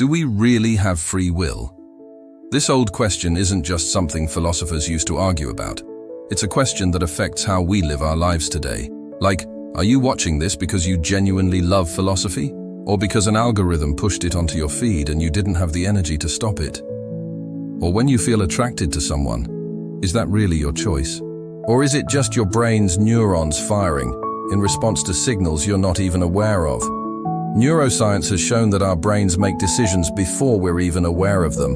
Do we really have free will? This old question isn't just something philosophers used to argue about. It's a question that affects how we live our lives today. Like, are you watching this because you genuinely love philosophy? Or because an algorithm pushed it onto your feed and you didn't have the energy to stop it? Or when you feel attracted to someone, is that really your choice? Or is it just your brain's neurons firing in response to signals you're not even aware of? Neuroscience has shown that our brains make decisions before we're even aware of them.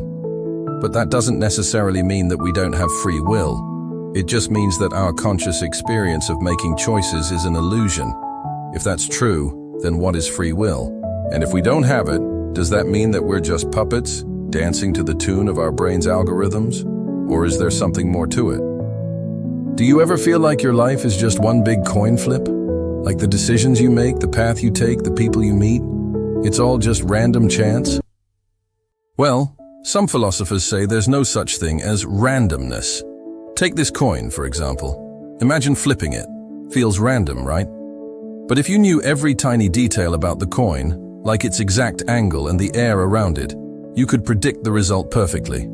But that doesn't necessarily mean that we don't have free will. It just means that our conscious experience of making choices is an illusion. If that's true, then what is free will? And if we don't have it, does that mean that we're just puppets, dancing to the tune of our brain's algorithms? Or is there something more to it? Do you ever feel like your life is just one big coin flip? Like the decisions you make, the path you take, the people you meet, it's all just random chance? Well, some philosophers say there's no such thing as randomness. Take this coin, for example. Imagine flipping it. Feels random, right? But if you knew every tiny detail about the coin, like its exact angle and the air around it, you could predict the result perfectly.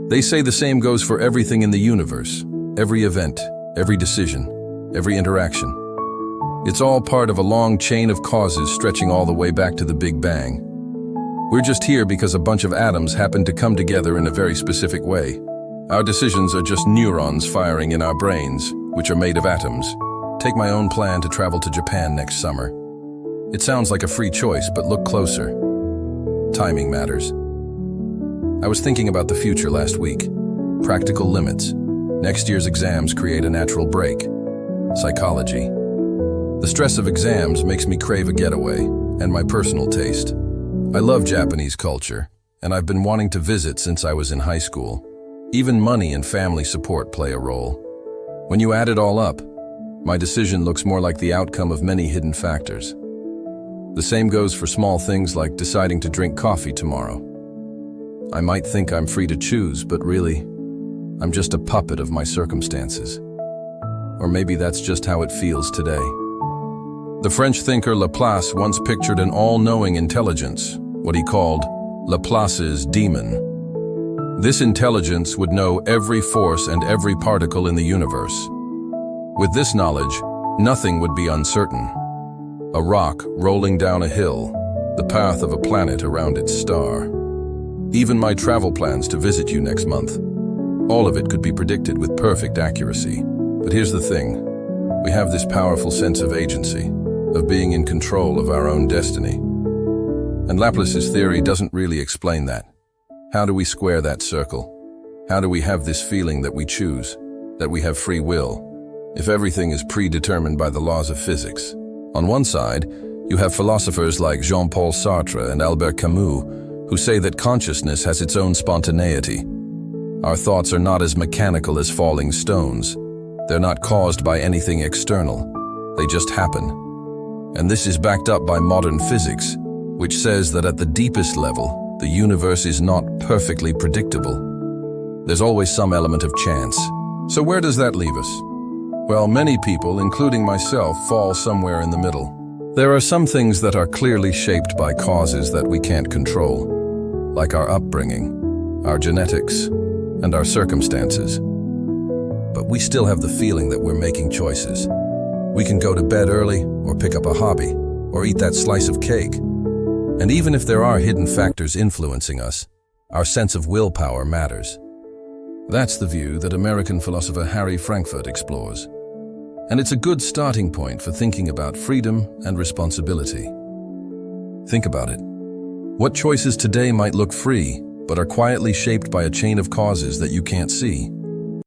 They say the same goes for everything in the universe, every event, every decision, every interaction. It's all part of a long chain of causes stretching all the way back to the Big Bang. We're just here because a bunch of atoms happened to come together in a very specific way. Our decisions are just neurons firing in our brains, which are made of atoms. Take my own plan to travel to Japan next summer. It sounds like a free choice, but look closer. Timing matters. I was thinking about the future last week. Practical limits. Next year's exams create a natural break. Psychology. The stress of exams makes me crave a getaway, and my personal taste. I love Japanese culture, and I've been wanting to visit since I was in high school. Even money and family support play a role. When you add it all up, my decision looks more like the outcome of many hidden factors. The same goes for small things like deciding to drink coffee tomorrow. I might think I'm free to choose, but really, I'm just a puppet of my circumstances. Or maybe that's just how it feels today. The French thinker Laplace once pictured an all-knowing intelligence, what he called Laplace's demon. This intelligence would know every force and every particle in the universe. With this knowledge, nothing would be uncertain. A rock rolling down a hill, the path of a planet around its star. Even my travel plans to visit you next month. All of it could be predicted with perfect accuracy. But here's the thing. We have this powerful sense of agency, of being in control of our own destiny. And Laplace's theory doesn't really explain that. How do we square that circle? How do we have this feeling that we choose, that we have free will, if everything is predetermined by the laws of physics? On one side, you have philosophers like Jean-Paul Sartre and Albert Camus, who say that consciousness has its own spontaneity. Our thoughts are not as mechanical as falling stones. They're not caused by anything external. They just happen. And this is backed up by modern physics, which says that at the deepest level, the universe is not perfectly predictable. There's always some element of chance. So where does that leave us? Well, many people, including myself, fall somewhere in the middle. There are some things that are clearly shaped by causes that we can't control, like our upbringing, our genetics, and our circumstances. But we still have the feeling that we're making choices. We can go to bed early, or pick up a hobby, or eat that slice of cake. And even if there are hidden factors influencing us, our sense of willpower matters. That's the view that American philosopher Harry Frankfurt explores. And it's a good starting point for thinking about freedom and responsibility. Think about it. What choices today might look free, but are quietly shaped by a chain of causes that you can't see?